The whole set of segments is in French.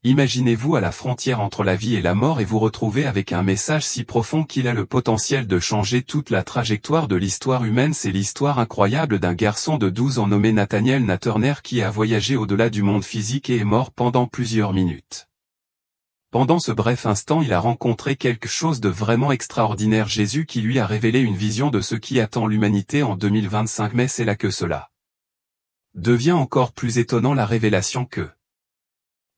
Imaginez-vous à la frontière entre la vie et la mort et vous retrouvez avec un message si profond qu'il a le potentiel de changer toute la trajectoire de l'histoire humaine. C'est l'histoire incroyable d'un garçon de 12 ans nommé Nathaniel Nat Turner qui a voyagé au-delà du monde physique et est mort pendant plusieurs minutes. Pendant ce bref instant, il a rencontré quelque chose de vraiment extraordinaire, Jésus qui lui a révélé une vision de ce qui attend l'humanité en 2025, mais c'est là que cela devient encore plus étonnant. La révélation que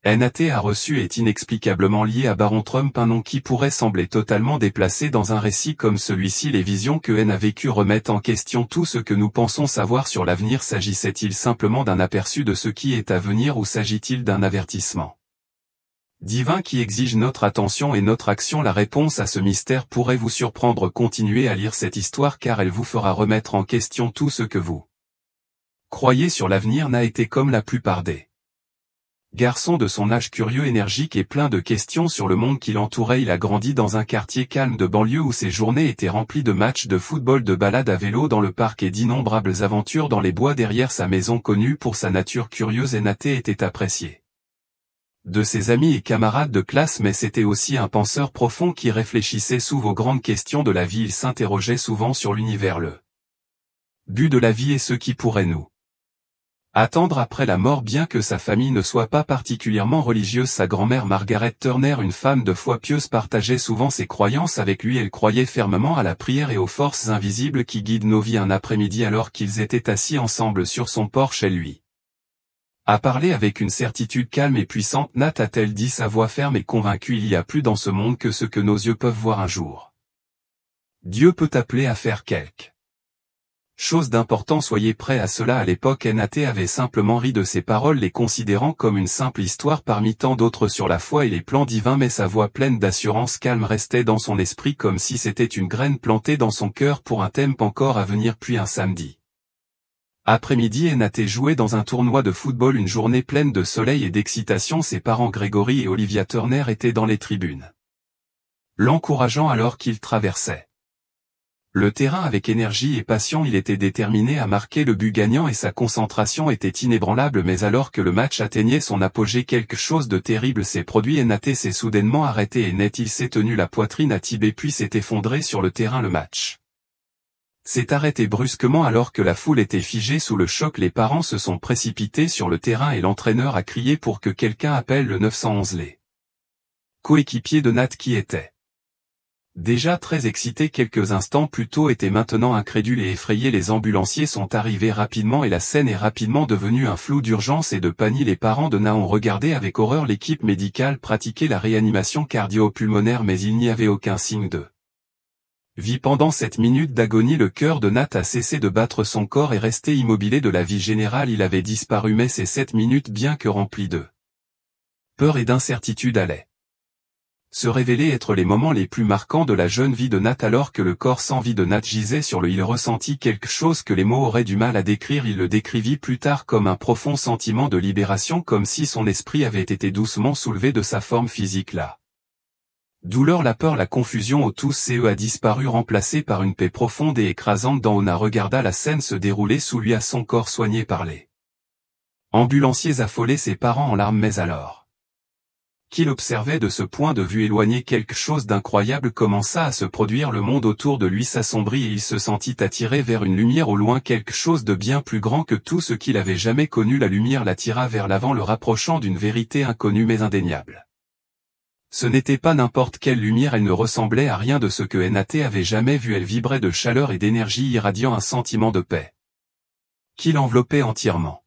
Nat a reçue est inexplicablement liée à Baron Trump, un nom qui pourrait sembler totalement déplacé dans un récit comme celui-ci. Les visions que N a vécues remettent en question tout ce que nous pensons savoir sur l'avenir. S'agissait-il simplement d'un aperçu de ce qui est à venir ou s'agit-il d'un avertissement divin qui exige notre attention et notre action? La réponse à ce mystère pourrait vous surprendre. Continuez à lire cette histoire car elle vous fera remettre en question tout ce que vous croyez sur l'avenir. N'a été comme la plupart des garçons de son âge, curieux, énergique et plein de questions sur le monde qui l'entourait. Il a grandi dans un quartier calme de banlieue où ses journées étaient remplies de matchs de football, de balades à vélo dans le parc et d'innombrables aventures dans les bois derrière sa maison. Connu pour sa nature curieuse, Nat était apprécié de ses amis et camarades de classe, mais c'était aussi un penseur profond qui réfléchissait souvent aux grandes questions de la vie. Il s'interrogeait souvent sur l'univers, le but de la vie et ce qui pourrait nous attendre après la mort. Bien que sa famille ne soit pas particulièrement religieuse, sa grand-mère Margaret Turner, une femme de foi pieuse, partageait souvent ses croyances avec lui. Elle croyait fermement à la prière et aux forces invisibles qui guident nos vies. Un après-midi, alors qu'ils étaient assis ensemble sur son porche, elle lui a parlé avec une certitude calme et puissante. Nat, a-t-elle dit, sa voix ferme et convaincue, il y a plus dans ce monde que ce que nos yeux peuvent voir. Un jour, Dieu peut t'appeler à faire quelque chose d'important, soyez prêts à cela. À l'époque, Nat avait simplement ri de ces paroles, les considérant comme une simple histoire parmi tant d'autres sur la foi et les plans divins, mais sa voix pleine d'assurance calme restait dans son esprit comme si c'était une graine plantée dans son cœur pour un thème encore à venir. Puis un samedi après-midi, Nat jouait dans un tournoi de football, une journée pleine de soleil et d'excitation. Ses parents Gregory et Olivia Turner étaient dans les tribunes, l'encourageant alors qu'il traversait le terrain avec énergie et passion. Il était déterminé à marquer le but gagnant et sa concentration était inébranlable. Mais alors que le match atteignait son apogée, quelque chose de terrible s'est produit. Nat s'est soudainement arrêté et net il s'est tenu la poitrine à Tibet puis s'est effondré sur le terrain. Le match s'est arrêté brusquement alors que la foule était figée sous le choc. Les parents se sont précipités sur le terrain et l'entraîneur a crié pour que quelqu'un appelle le 911. Les coéquipiers de Nat, qui étaient déjà très excités quelques instants plus tôt, étaient maintenant incrédules et effrayés. Les ambulanciers sont arrivés rapidement et la scène est rapidement devenue un flou d'urgence et de panique. Les parents de Nat ont regardé avec horreur l'équipe médicale pratiquer la réanimation cardio-pulmonaire, mais il n'y avait aucun signe de vie. Pendant cette minute d'agonie, le cœur de Nat a cessé de battre, son corps est resté immobile. De la vie générale, il avait disparu, mais ces 7 minutes, bien que remplies de peur et d'incertitude, allaient se révéler être les moments les plus marquants de la jeune vie de Nat. Alors que le corps sans vie de Nat gisait sur le lit, il ressentit quelque chose que les mots auraient du mal à décrire. Il le décrivit plus tard comme un profond sentiment de libération, comme si son esprit avait été doucement soulevé de sa forme physique. La douleur, la peur, la confusion au tout a disparu, remplacé par une paix profonde et écrasante. Dana regarda la scène se dérouler sous lui, à son corps soigné par les ambulanciers affolés, ses parents en larmes. Mais alors qu'il observait de ce point de vue éloigné, quelque chose d'incroyable commença à se produire. Le monde autour de lui s'assombrit et il se sentit attiré vers une lumière au loin, quelque chose de bien plus grand que tout ce qu'il avait jamais connu. La lumière l'attira vers l'avant, le rapprochant d'une vérité inconnue mais indéniable. Ce n'était pas n'importe quelle lumière, elle ne ressemblait à rien de ce que Nat avait jamais vu. Elle vibrait de chaleur et d'énergie, irradiant un sentiment de paix qui l'enveloppait entièrement.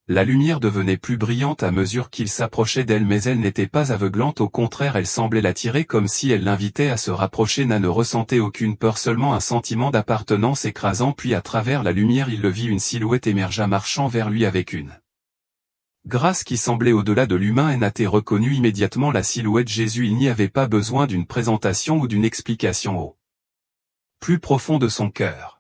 La lumière devenait plus brillante à mesure qu'il s'approchait d'elle, mais elle n'était pas aveuglante, au contraire elle semblait l'attirer comme si elle l'invitait à se rapprocher. Nat ne ressentait aucune peur, seulement un sentiment d'appartenance écrasant. Puis à travers la lumière il le vit, une silhouette émergea marchant vers lui avec une grâce qui semblait au-delà de l'humain. Nat reconnut immédiatement la silhouette Jésus. Il n'y avait pas besoin d'une présentation ou d'une explication. Au plus profond de son cœur,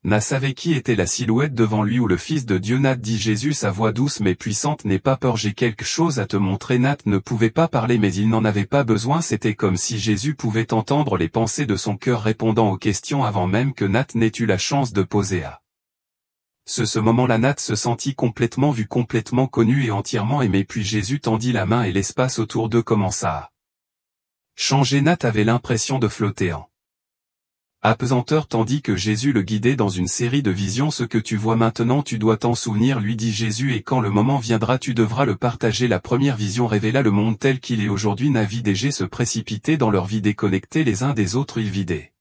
Nat savait qui était la silhouette devant lui, ou le Fils de Dieu. Nat, dit Jésus, sa voix douce mais puissante, n'aie pas peur, j'ai quelque chose à te montrer. Nat ne pouvait pas parler, mais il n'en avait pas besoin. C'était comme si Jésus pouvait entendre les pensées de son cœur, répondant aux questions avant même que Nat n'ait eu la chance de poser à Ce moment-là Nat se sentit complètement vu, complètement connu et entièrement aimé, puis Jésus tendit la main et l'espace autour d'eux commença à changer. Nat avait l'impression de flotter en apesanteur tandis que Jésus le guidait dans une série de visions. Ce que tu vois maintenant tu dois t'en souvenir, lui dit Jésus, et quand le moment viendra tu devras le partager. La première vision révéla le monde tel qu'il est aujourd'hui. Navi et G se précipitaient dans leur vie déconnectés les uns des autres. Ils vidaient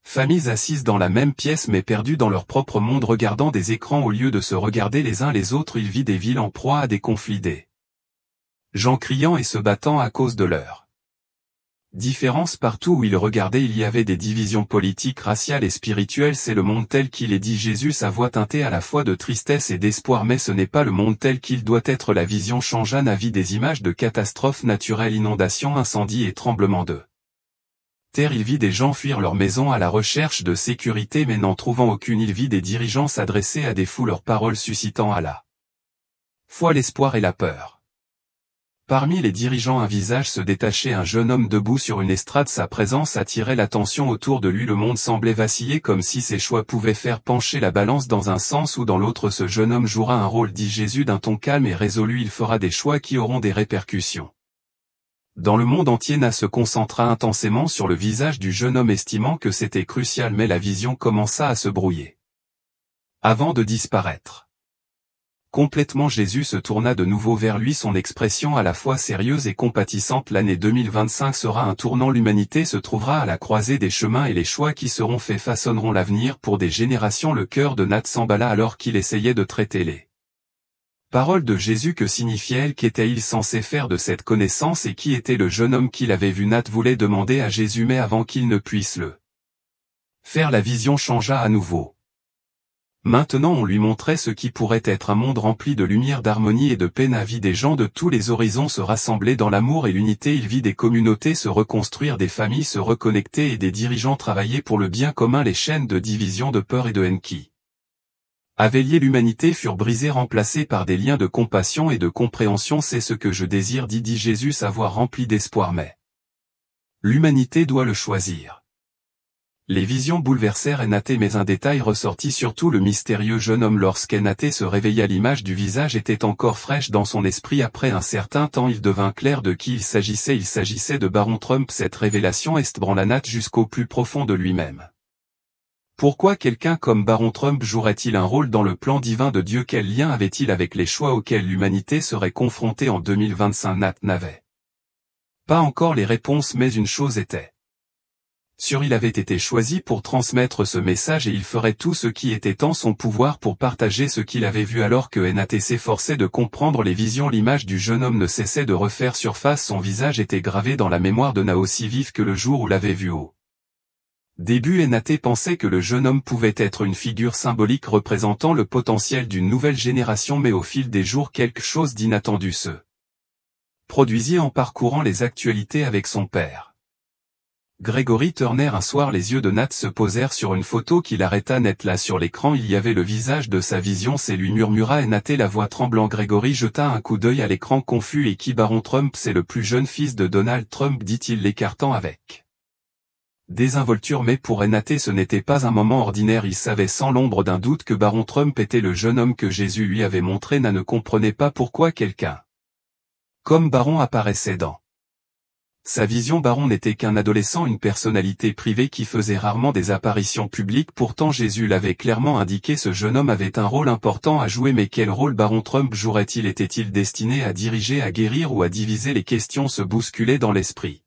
familles assises dans la même pièce mais perdues dans leur propre monde regardant des écrans au lieu de se regarder les uns les autres. Ils vivent des villes en proie à des conflits, des gens criant et se battant à cause de leur différence. Partout où il regardait il y avait des divisions politiques, raciales et spirituelles. C'est le monde tel qu'il est, dit Jésus, sa voix teintée à la fois de tristesse et d'espoir. Mais ce n'est pas le monde tel qu'il doit être. La vision changea. Navi des images de catastrophes naturelles, inondations, incendies et tremblements de terre. Il vit des gens fuir leur maison à la recherche de sécurité mais n'en trouvant aucune. Il vit des dirigeants s'adresser à des foules, leurs paroles suscitant à la fois l'espoir et la peur. Parmi les dirigeants un visage se détachait, un jeune homme debout sur une estrade. Sa présence attirait l'attention autour de lui. Le monde semblait vaciller comme si ses choix pouvaient faire pencher la balance dans un sens ou dans l'autre. Ce jeune homme jouera un rôle, dit Jésus d'un ton calme et résolu. Il fera des choix qui auront des répercussions dans le monde entier. Nat se concentra intensément sur le visage du jeune homme estimant que c'était crucial, mais la vision commença à se brouiller avant de disparaître complètement. Jésus se tourna de nouveau vers lui, son expression à la fois sérieuse et compatissante. L'année 2025 sera un tournant. L'humanité se trouvera à la croisée des chemins et les choix qui seront faits façonneront l'avenir pour des générations. Le cœur de Nat s'emballa alors qu'il essayait de traiter les paroles de Jésus. Que signifiait-elle? Qu'était-il censé faire de cette connaissance et qui était le jeune homme qu'il avait vu? Nat voulait demander à Jésus, mais avant qu'il ne puisse le faire, la vision changea à nouveau. Maintenant on lui montrait ce qui pourrait être un monde rempli de lumière, d'harmonie et de paix. Navi des gens de tous les horizons se rassemblaient dans l'amour et l'unité. Il vit des communautés se reconstruire, des familles se reconnecter et des dirigeants travailler pour le bien commun. Les chaînes de division, de peur et de haine qui avaient lié l'humanité furent brisées, remplacées par des liens de compassion et de compréhension. C'est ce que je désire, dit Jésus, sa voix remplie d'espoir, mais l'humanité doit le choisir. Les visions bouleversèrent Enaté, mais un détail ressortit surtout, le mystérieux jeune homme. Lorsqu'Enaté se réveilla, l'image du visage était encore fraîche dans son esprit. Après un certain temps il devint clair de qui il s'agissait. Il s'agissait de Baron Trump. Cette révélation ébranla Nat jusqu'au plus profond de lui-même. Pourquoi quelqu'un comme Baron Trump jouerait-il un rôle dans le plan divin de Dieu? Quel lien avait-il avec les choix auxquels l'humanité serait confrontée en 2025? Nat n'avait pas encore les réponses, mais une chose était sûr, il avait été choisi pour transmettre ce message et il ferait tout ce qui était en son pouvoir pour partager ce qu'il avait vu. Alors que Enaté s'efforçait de comprendre les visions, l'image du jeune homme ne cessait de refaire surface. Son visage était gravé dans la mémoire de Nat aussi vif que le jour où l'avait vu au début. Enaté pensait que le jeune homme pouvait être une figure symbolique représentant le potentiel d'une nouvelle génération, mais au fil des jours quelque chose d'inattendu se produisit en parcourant les actualités avec son père Gregory Turner. Un soir les yeux de Nat se posèrent sur une photo qu'il arrêta net. Là sur l'écran il y avait le visage de sa vision. C'est lui, murmura Enaté, la voix tremblant. Gregory jeta un coup d'œil à l'écran confus. Et qui? Baron Trump, c'est le plus jeune fils de Donald Trump, dit-il, l'écartant avec désinvolture. Mais pour Enaté ce n'était pas un moment ordinaire. Il savait sans l'ombre d'un doute que Baron Trump était le jeune homme que Jésus lui avait montré. Nat ne comprenait pas pourquoi quelqu'un comme Baron apparaissait dans sa vision. Baron n'était qu'un adolescent, une personnalité privée qui faisait rarement des apparitions publiques. Pourtant Jésus l'avait clairement indiqué, ce jeune homme avait un rôle important à jouer. Mais quel rôle Baron Trump jouerait-il? Était-il destiné à diriger, à guérir ou à diviser? Les questions se bousculaient dans l'esprit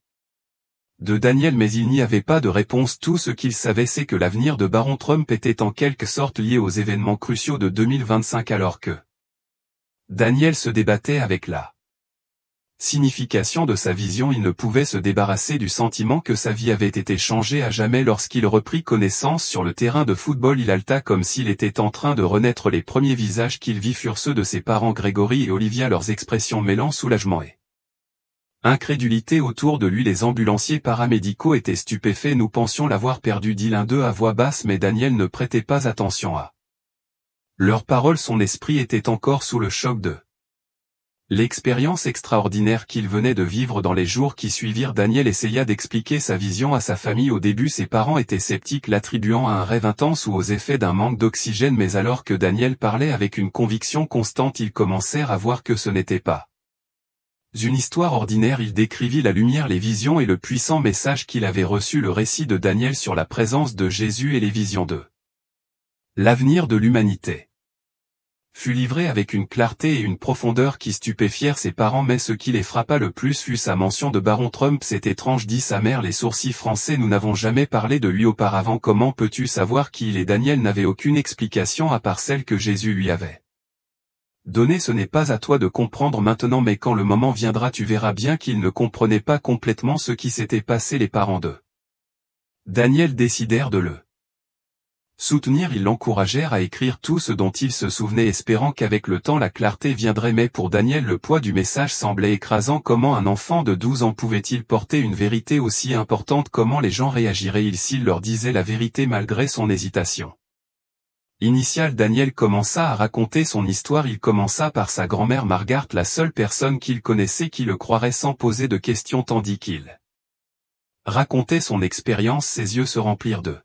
de Daniel, mais il n'y avait pas de réponse. Tout ce qu'il savait c'est que l'avenir de Baron Trump était en quelque sorte lié aux événements cruciaux de 2025. Alors que Daniel se débattait avec la signification de sa vision, il ne pouvait se débarrasser du sentiment que sa vie avait été changée à jamais. Lorsqu'il reprit connaissance sur le terrain de football, il haleta comme s'il était en train de renaître. Les premiers visages qu'il vit furent ceux de ses parents Grégory et Olivia, leurs expressions mêlant soulagement et incrédulité autour de lui. Les ambulanciers paramédicaux étaient stupéfaits. Nous pensions l'avoir perdu, dit l'un d'eux à voix basse, mais Daniel ne prêtait pas attention à leurs paroles. Son esprit était encore sous le choc de L'expérience extraordinaire qu'il venait de vivre dans les jours qui suivirent, Daniel essaya d'expliquer sa vision à sa famille. Au début, ses parents étaient sceptiques, l'attribuant à un rêve intense ou aux effets d'un manque d'oxygène, mais alors que Daniel parlait avec une conviction constante, ils commencèrent à voir que ce n'était pas une histoire ordinaire. Il décrivit la lumière, les visions et le puissant message qu'il avait reçu. Le récit de Daniel sur la présence de Jésus et les visions de l'avenir de l'humanité fut livré avec une clarté et une profondeur qui stupéfièrent ses parents, mais ce qui les frappa le plus fut sa mention de Baron Trump. C'est étrange, dit sa mère, les sourcils français, nous n'avons jamais parlé de lui auparavant. Comment peux-tu savoir qui il est? Daniel n'avait aucune explication à part celle que Jésus lui avait donnée. Ce n'est pas à toi de comprendre maintenant, mais quand le moment viendra tu verras bien qu'il ne comprenait pas complètement ce qui s'était passé. Les parents de Daniel décidèrent de le soutenir. Ils l'encouragèrent à écrire tout ce dont il se souvenait, espérant qu'avec le temps la clarté viendrait. Mais pour Daniel, le poids du message semblait écrasant. Comment un enfant de 12 ans pouvait-il porter une vérité aussi importante? Comment les gens réagiraient-ils s'il leur disait la vérité malgré son hésitation initiale? Daniel commença à raconter son histoire. Il commença par sa grand-mère Margaret, la seule personne qu'il connaissait qui le croirait sans poser de questions. Tandis qu'il racontait son expérience, ses yeux se remplirent de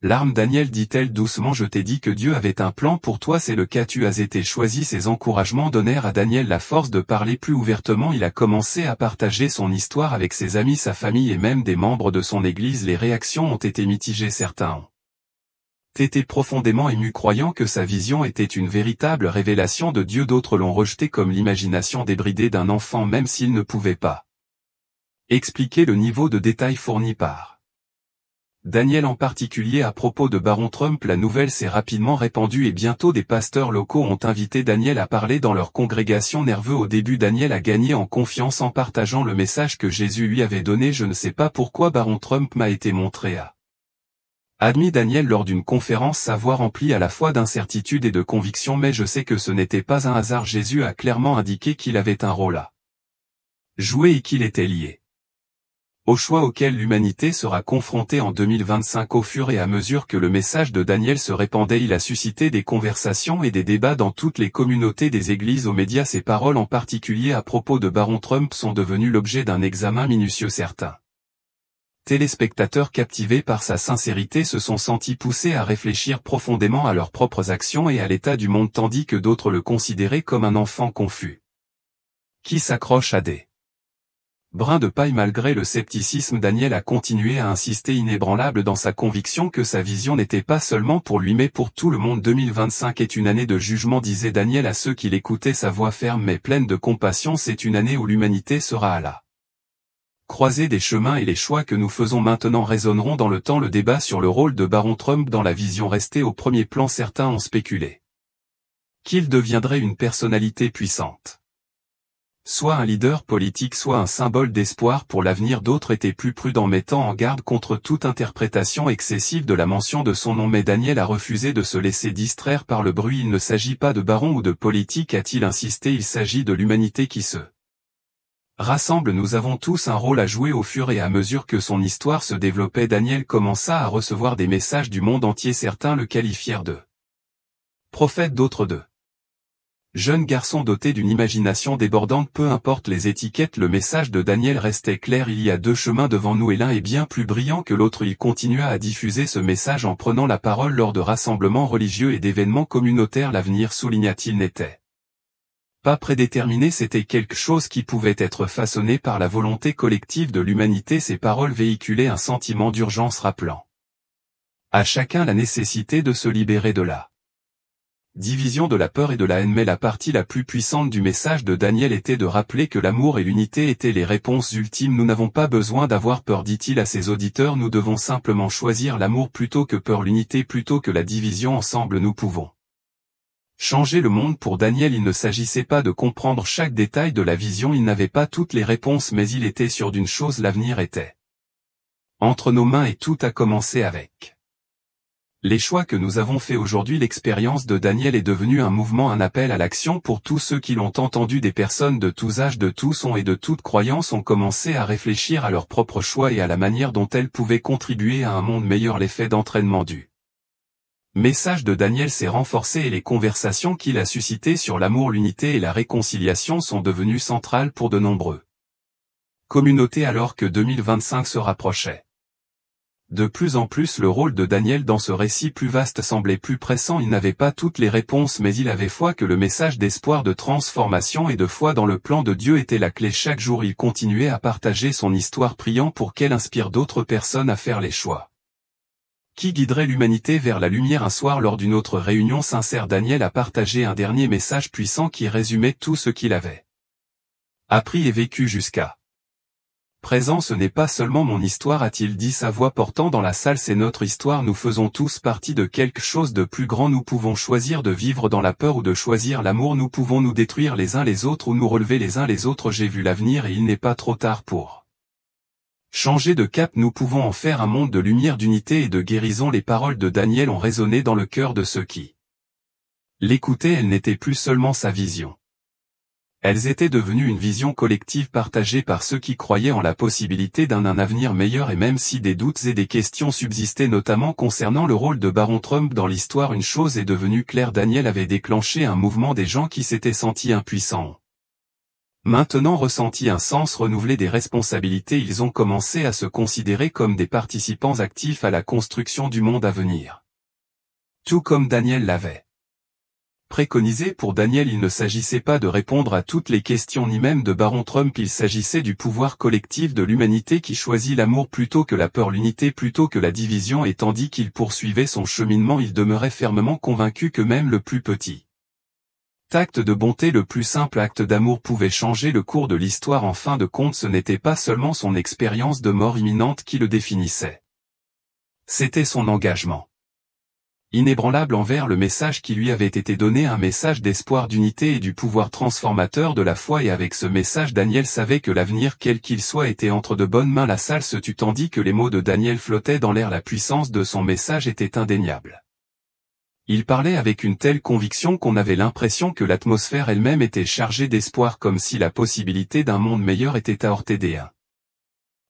larmes. Daniel, dit-elle doucement, je t'ai dit que Dieu avait un plan pour toi, c'est le cas, tu as été choisi. Ces encouragements donnèrent à Daniel la force de parler plus ouvertement. Il a commencé à partager son histoire avec ses amis, sa famille et même des membres de son église. Les réactions ont été mitigées. Certains ont été profondément émus, croyant que sa vision était une véritable révélation de Dieu. D'autres l'ont rejeté comme l'imagination débridée d'un enfant, même s'il ne pouvait pas expliquer le niveau de détail fourni par Daniel, en particulier à propos de Baron Trump. La nouvelle s'est rapidement répandue et bientôt des pasteurs locaux ont invité Daniel à parler dans leur congrégation. Nerveux au début, Daniel a gagné en confiance en partageant le message que Jésus lui avait donné. Je ne sais pas pourquoi Baron Trump m'a été montré, a admis Daniel lors d'une conférence, sa voix remplie à la fois d'incertitude et de conviction, mais je sais que ce n'était pas un hasard. Jésus a clairement indiqué qu'il avait un rôle à jouer et qu'il était lié au choix auquel l'humanité sera confrontée en 2025. Au fur et à mesure que le message de Daniel se répandait, il a suscité des conversations et des débats dans toutes les communautés, des églises aux médias. Ses paroles, en particulier à propos de Baron Trump, sont devenues l'objet d'un examen minutieux. Certains téléspectateurs, captivés par sa sincérité, se sont sentis poussés à réfléchir profondément à leurs propres actions et à l'état du monde, tandis que d'autres le considéraient comme un enfant confus qui s'accroche à des brins de paille. Malgré le scepticisme, Daniel a continué à insister, inébranlable dans sa conviction que sa vision n'était pas seulement pour lui mais pour tout le monde. 2025 est une année de jugement, disait Daniel à ceux qui l'écoutaient, sa voix ferme mais pleine de compassion. C'est une année où l'humanité sera à la croisée des chemins et les choix que nous faisons maintenant résonneront dans le temps. Le débat sur le rôle de Baron Trump dans la vision restait au premier plan. Certains ont spéculé qu'il deviendrait une personnalité puissante, soit un leader politique, soit un symbole d'espoir pour l'avenir. D'autres étaient plus prudents, mettant en garde contre toute interprétation excessive de la mention de son nom. Mais Daniel a refusé de se laisser distraire par le bruit. Il ne s'agit pas de baron ou de politique, a-t-il insisté, il s'agit de l'humanité qui se rassemble. Nous avons tous un rôle à jouer. Au fur et à mesure que son histoire se développait, Daniel commença à recevoir des messages du monde entier. Certains le qualifièrent de prophète, d'autres de jeune garçon doté d'une imagination débordante. Peu importe les étiquettes, le message de Daniel restait clair. Il y a deux chemins devant nous et l'un est bien plus brillant que l'autre. Il continua à diffuser ce message en prenant la parole lors de rassemblements religieux et d'événements communautaires. L'avenir, souligna-t-il, n'était pas prédéterminé, c'était quelque chose qui pouvait être façonné par la volonté collective de l'humanité. Ces paroles véhiculaient un sentiment d'urgence, rappelant à chacun la nécessité de se libérer de la division, de la peur et de la haine. Mais la partie la plus puissante du message de Daniel était de rappeler que l'amour et l'unité étaient les réponses ultimes. Nous n'avons pas besoin d'avoir peur, dit-il à ses auditeurs, nous devons simplement choisir l'amour plutôt que peur, l'unité plutôt que la division. Ensemble nous pouvons changer le monde. Pour Daniel, il ne s'agissait pas de comprendre chaque détail de la vision, il n'avait pas toutes les réponses, mais il était sûr d'une chose, l'avenir était entre nos mains et tout a commencé avec les choix que nous avons faits aujourd'hui. L'expérience de Daniel est devenue un mouvement, un appel à l'action pour tous ceux qui l'ont entendu. Des personnes de tous âges, de tous sons et de toutes croyances ont commencé à réfléchir à leurs propres choix et à la manière dont elles pouvaient contribuer à un monde meilleur. L'effet d'entraînement du message de Daniel s'est renforcé et les conversations qu'il a suscitées sur l'amour, l'unité et la réconciliation sont devenues centrales pour de nombreux communautés alors que 2025 se rapprochait. De plus en plus le rôle de Daniel dans ce récit plus vaste semblait plus pressant. Il n'avait pas toutes les réponses mais il avait foi que le message d'espoir, de transformation et de foi dans le plan de Dieu était la clé. Chaque jour il continuait à partager son histoire, priant pour qu'elle inspire d'autres personnes à faire les choix qui guiderait l'humanité vers la lumière. Un soir lors d'une autre réunion sincère, Daniel a partagé un dernier message puissant qui résumait tout ce qu'il avait appris et vécu jusqu'à présent. Ce n'est pas seulement mon histoire, a-t-il dit, sa voix portant dans la salle, c'est notre histoire. Nous faisons tous partie de quelque chose de plus grand. Nous pouvons choisir de vivre dans la peur ou de choisir l'amour. Nous pouvons nous détruire les uns les autres ou nous relever les uns les autres. J'ai vu l'avenir et il n'est pas trop tard pour changer de cap. Nous pouvons en faire un monde de lumière, d'unité et de guérison. Les paroles de Daniel ont résonné dans le cœur de ceux qui l'écoutaient. Elles n'étaient plus seulement sa vision. Elles étaient devenues une vision collective partagée par ceux qui croyaient en la possibilité d'un avenir meilleur. Et même si des doutes et des questions subsistaient notamment concernant le rôle de Baron Trump dans l'histoire, une chose est devenue claire: Daniel avait déclenché un mouvement. Des gens qui s'étaient sentis impuissants maintenant ressenti un sens renouvelé des responsabilités. Ils ont commencé à se considérer comme des participants actifs à la construction du monde à venir. Tout comme Daniel l'avait préconisé. Pour Daniel, il ne s'agissait pas de répondre à toutes les questions ni même de Baron Trump. Il s'agissait du pouvoir collectif de l'humanité qui choisit l'amour plutôt que la peur, l'unité plutôt que la division. Et tandis qu'il poursuivait son cheminement, il demeurait fermement convaincu que même le plus petit acte de bonté, le plus simple acte d'amour pouvait changer le cours de l'histoire. En fin de compte, ce n'était pas seulement son expérience de mort imminente qui le définissait. C'était son engagement inébranlable envers le message qui lui avait été donné, un message d'espoir, d'unité et du pouvoir transformateur de la foi. Et avec ce message, Daniel savait que l'avenir, quel qu'il soit, était entre de bonnes mains. La salle se tut tandis que les mots de Daniel flottaient dans l'air. La puissance de son message était indéniable. Il parlait avec une telle conviction qu'on avait l'impression que l'atmosphère elle-même était chargée d'espoir, comme si la possibilité d'un monde meilleur était à portée des mains.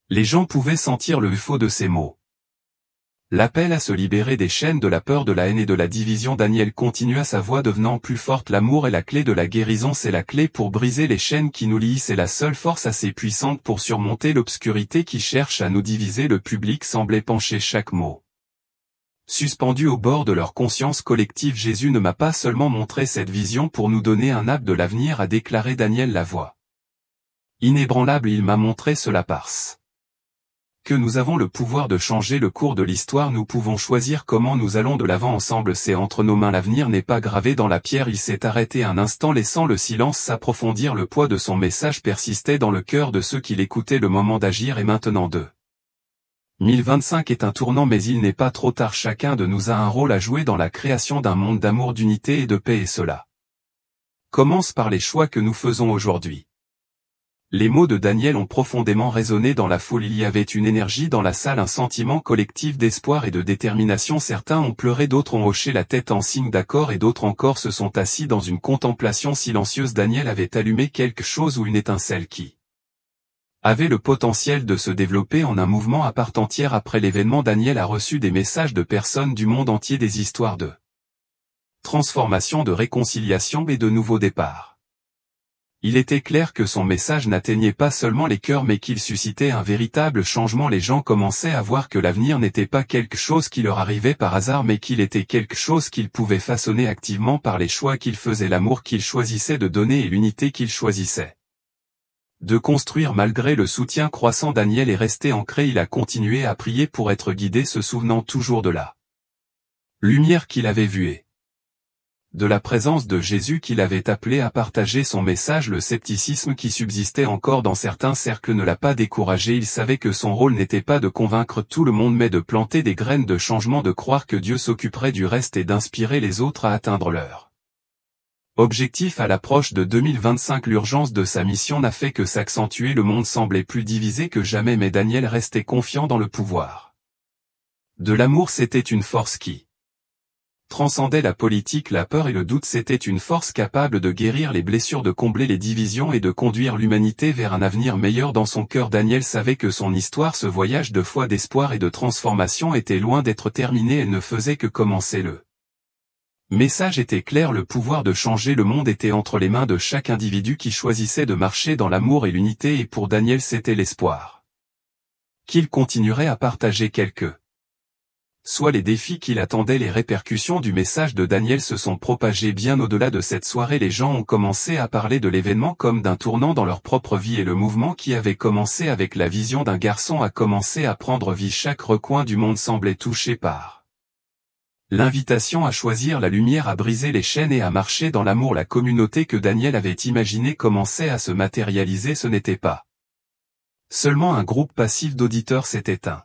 Les gens pouvaient sentir le faux de ces mots. L'appel à se libérer des chaînes de la peur, de la haine et de la division. Daniel continua, sa voix devenant plus forte. L'amour est la clé de la guérison, c'est la clé pour briser les chaînes qui nous lient, c'est la seule force assez puissante pour surmonter l'obscurité qui cherche à nous diviser. Le public semblait pencher chaque mot suspendu au bord de leur conscience collective. Jésus ne m'a pas seulement montré cette vision pour nous donner un app de l'avenir, a déclaré Daniel, la voix inébranlable, il m'a montré cela parce que nous avons le pouvoir de changer le cours de l'histoire. Nous pouvons choisir comment nous allons de l'avant ensemble. C'est entre nos mains. L'avenir n'est pas gravé dans la pierre. Il s'est arrêté un instant, laissant le silence s'approfondir. Le poids de son message persistait dans le cœur de ceux qui l'écoutaient. Le moment d'agir est maintenant. 2025 est un tournant, mais il n'est pas trop tard. Chacun de nous a un rôle à jouer dans la création d'un monde d'amour, d'unité et de paix, et cela commence par les choix que nous faisons aujourd'hui. Les mots de Daniel ont profondément résonné dans la foule. Il y avait une énergie dans la salle, un sentiment collectif d'espoir et de détermination. Certains ont pleuré, d'autres ont hoché la tête en signe d'accord et d'autres encore se sont assis dans une contemplation silencieuse. Daniel avait allumé quelque chose ou une étincelle qui avait le potentiel de se développer en un mouvement à part entière. Après l'événement, Daniel a reçu des messages de personnes du monde entier, des histoires de transformation, de réconciliation et de nouveaux départs. Il était clair que son message n'atteignait pas seulement les cœurs mais qu'il suscitait un véritable changement. Les gens commençaient à voir que l'avenir n'était pas quelque chose qui leur arrivait par hasard mais qu'il était quelque chose qu'ils pouvaient façonner activement par les choix qu'ils faisaient, l'amour qu'ils choisissaient de donner et l'unité qu'ils choisissaient de construire. Malgré le soutien croissant, Daniel est resté ancré. Il a continué à prier pour être guidé, se souvenant toujours de la lumière qu'il avait vue et de la présence de Jésus qu'il avait appelé à partager son message. Le scepticisme qui subsistait encore dans certains cercles ne l'a pas découragé. Il savait que son rôle n'était pas de convaincre tout le monde mais de planter des graines de changement, de croire que Dieu s'occuperait du reste et d'inspirer les autres à atteindre leur objectif. À l'approche de 2025, l'urgence de sa mission n'a fait que s'accentuer. Le monde semblait plus divisé que jamais mais Daniel restait confiant dans le pouvoir de l'amour. C'était une force qui transcendait la politique, la peur et le doute. C'était une force capable de guérir les blessures, de combler les divisions et de conduire l'humanité vers un avenir meilleur. Dans son cœur, Daniel savait que son histoire, ce voyage de foi, d'espoir et de transformation était loin d'être terminé. Elle ne faisait que commencer. Le Message était clair, le pouvoir de changer le monde était entre les mains de chaque individu qui choisissait de marcher dans l'amour et l'unité, et pour Daniel c'était l'espoir qu'il continuerait à partager soit les défis qui l'attendaient. Les répercussions du message de Daniel se sont propagées bien au-delà de cette soirée. Les gens ont commencé à parler de l'événement comme d'un tournant dans leur propre vie, et le mouvement qui avait commencé avec la vision d'un garçon a commencé à prendre vie. Chaque recoin du monde semblait touché par l'invitation à choisir la lumière, à briser les chaînes et à marcher dans l'amour. La communauté que Daniel avait imaginée commençait à se matérialiser. Ce n'était pas seulement un groupe passif d'auditeurs, c'était un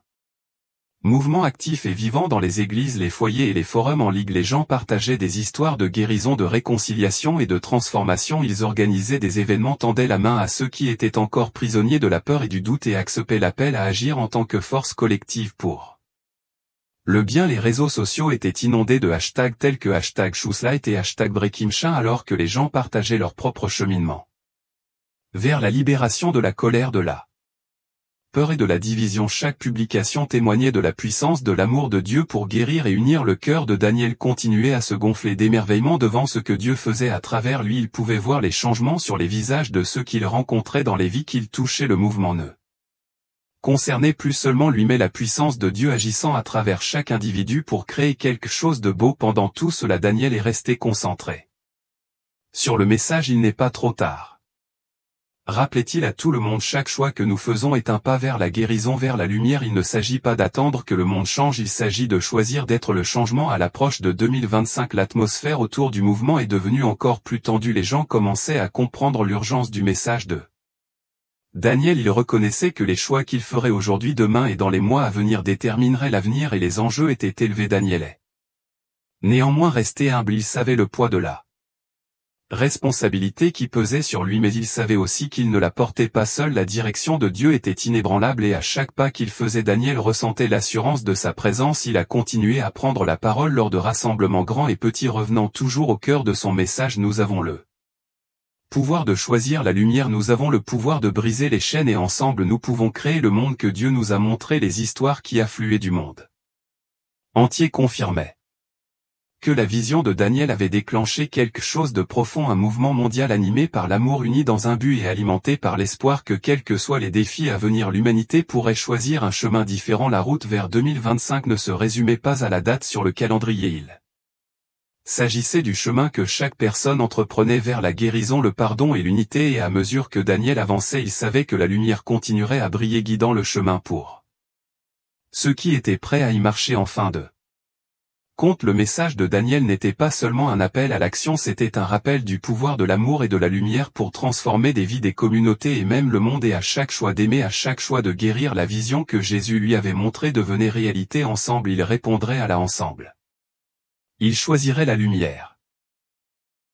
mouvement actif et vivant dans les églises, les foyers et les forums en ligne. Les gens partageaient des histoires de guérison, de réconciliation et de transformation. Ils organisaient des événements, tendaient la main à ceux qui étaient encore prisonniers de la peur et du doute, et acceptaient l'appel à agir en tant que force collective pour le bien. Les réseaux sociaux étaient inondés de hashtags tels que #chooslight et #breakimchin, alors que les gens partageaient leur propre cheminement vers la libération de la colère, de la peur et de la division. Chaque publication témoignait de la puissance de l'amour de Dieu pour guérir et unir. Le cœur de Daniel continuait à se gonfler d'émerveillement devant ce que Dieu faisait à travers lui. Il pouvait voir les changements sur les visages de ceux qu'il rencontrait, dans les vies qu'il touchait. Le mouvement ne concernait plus seulement lui, mais la puissance de Dieu agissant à travers chaque individu pour créer quelque chose de beau. Pendant tout cela, Daniel est resté concentré sur le message. Il n'est pas trop tard, rappelait-il à tout le monde. Chaque choix que nous faisons est un pas vers la guérison, vers la lumière. Il ne s'agit pas d'attendre que le monde change, il s'agit de choisir d'être le changement. À l'approche de 2025, l'atmosphère autour du mouvement est devenue encore plus tendue. Les gens commençaient à comprendre l'urgence du message de Daniel. Il reconnaissait que les choix qu'il ferait aujourd'hui, demain et dans les mois à venir détermineraient l'avenir, et les enjeux étaient élevés. Daniel est néanmoins resté humble. Il savait le poids de la responsabilité qui pesait sur lui, mais il savait aussi qu'il ne la portait pas seul. La direction de Dieu était inébranlable, et à chaque pas qu'il faisait, Daniel ressentait l'assurance de sa présence. Il a continué à prendre la parole lors de rassemblements grands et petits, revenant toujours au cœur de son message. Nous avons le pouvoir de choisir la lumière, nous avons le pouvoir de briser les chaînes, et ensemble nous pouvons créer le monde que Dieu nous a montré. Les histoires qui affluaient du monde entier confirmaient que la vision de Daniel avait déclenché quelque chose de profond, un mouvement mondial animé par l'amour, uni dans un but et alimenté par l'espoir que quels que soient les défis à venir, l'humanité pourrait choisir un chemin différent. La route vers 2025 ne se résumait pas à la date sur le calendrier, il s'agissait du chemin que chaque personne entreprenait vers la guérison, le pardon et l'unité, et à mesure que Daniel avançait, il savait que la lumière continuerait à briller, guidant le chemin pour ceux qui étaient prêts à y marcher. En fin de compte, le message de Daniel n'était pas seulement un appel à l'action, c'était un rappel du pouvoir de l'amour et de la lumière pour transformer des vies, des communautés et même le monde. Et à chaque choix d'aimer, à chaque choix de guérir, la vision que Jésus lui avait montrée devenait réalité. Ensemble, ils répondraient à la ensemble. Ils choisiraient la lumière.